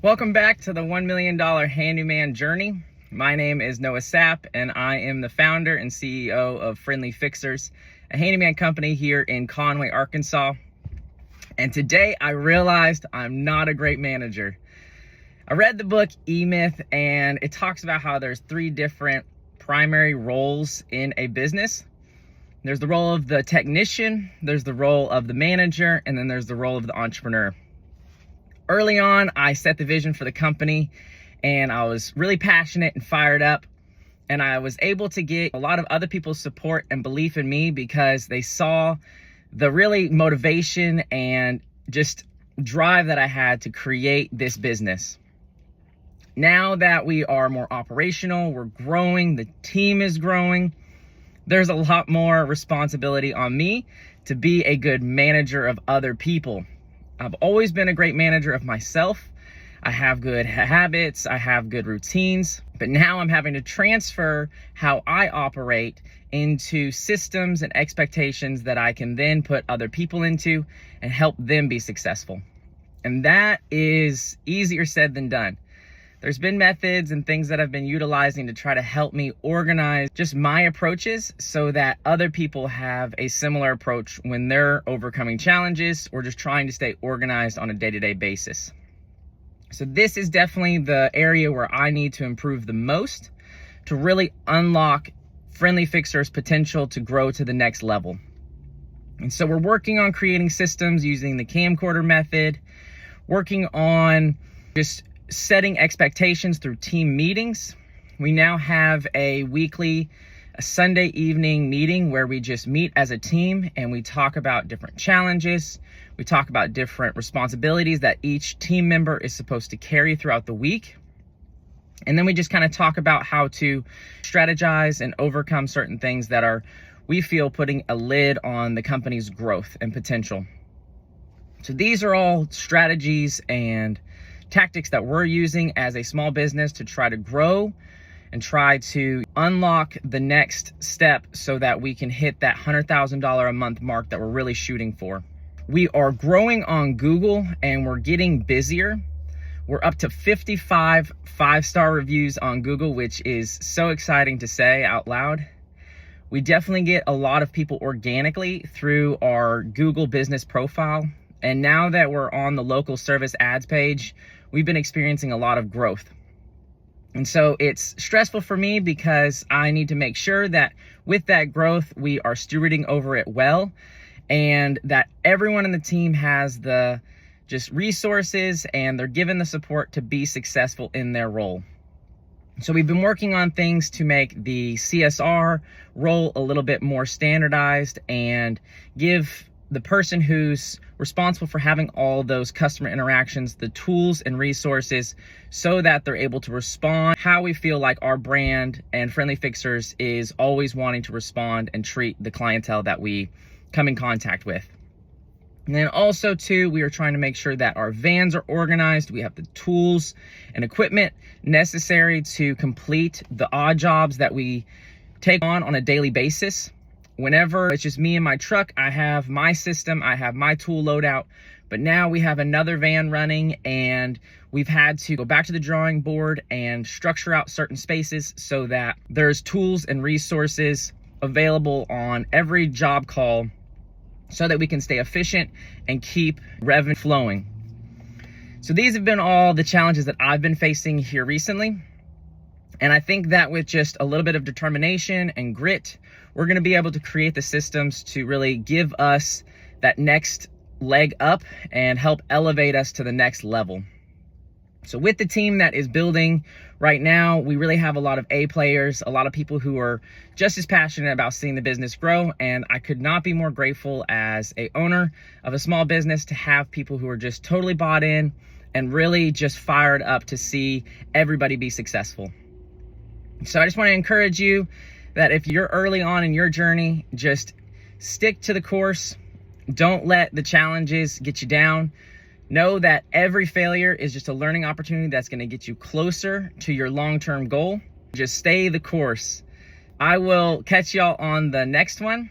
Welcome back to the $1 million handyman journey. My name is Noah Sapp, and I am the founder and CEO of Friendly Fixers, a handyman company here in Conway, Arkansas. And today I realized I'm not a great manager. I read the book E-Myth, and it talks about how there's 3 different primary roles in a business. There's the role of the technician, there's the role of the manager, and then there's the role of the entrepreneur. Early on, I set the vision for the company, and I was really passionate and fired up, and I was able to get a lot of other people's support and belief in me because they saw the really motivation and just drive that I had to create this business. Now that we are more operational, we're growing, the team is growing, there's a lot more responsibility on me to be a good manager of other people. I've always been a great manager of myself. I have good habits, I have good routines, but now I'm having to transfer how I operate into systems and expectations that I can then put other people into and help them be successful. And that is easier said than done. There's been methods and things that I've been utilizing to try to help me organize just my approaches so that other people have a similar approach when they're overcoming challenges or just trying to stay organized on a day-to-day basis. So this is definitely the area where I need to improve the most to really unlock Friendly Fixers' potential to grow to the next level. And so we're working on creating systems using the camcorder method, working on just setting expectations through team meetings. We now have a Sunday evening meeting where we just meet as a team and we talk about different challenges. We talk about different responsibilities that each team member is supposed to carry throughout the week. And then we just kind of talk about how to strategize and overcome certain things that are, we feel, putting a lid on the company's growth and potential. So these are all strategies and tactics that we're using as a small business to try to grow and try to unlock the next step so that we can hit that $100,000 a month mark that we're really shooting for. We are growing on Google and we're getting busier. We're up to 55 5-star reviews on Google, which is so exciting to say out loud. We definitely get a lot of people organically through our Google business profile. And now that we're on the local service ads page, we've been experiencing a lot of growth. And so it's stressful for me because I need to make sure that with that growth, we are stewarding over it well and that everyone in the team has the just resources and they're given the support to be successful in their role. So we've been working on things to make the CSR role a little bit more standardized and give the person who's responsible for having all those customer interactions the tools and resources so that they're able to respond how we feel like our brand and Friendly Fixers is always wanting to respond and treat the clientele that we come in contact with. And then also too, we are trying to make sure that our vans are organized. We have the tools and equipment necessary to complete the odd jobs that we take on a daily basis. Whenever it's just me and my truck, I have my system, I have my tool loadout, but now we have another van running and we've had to go back to the drawing board and structure out certain spaces so that there's tools and resources available on every job call so that we can stay efficient and keep revenue flowing. So these have been all the challenges that I've been facing here recently. And I think that with just a little bit of determination and grit, we're going to be able to create the systems to really give us that next leg up and help elevate us to the next level. So with the team that is building right now, we really have a lot of A players, a lot of people who are just as passionate about seeing the business grow. And I could not be more grateful as a owner of a small business to have people who are just totally bought in and really just fired up to see everybody be successful. So I just want to encourage you that if you're early on in your journey, just stick to the course. Don't let the challenges get you down. Know that every failure is just a learning opportunity that's going to get you closer to your long-term goal. Just stay the course. I will catch y'all on the next one.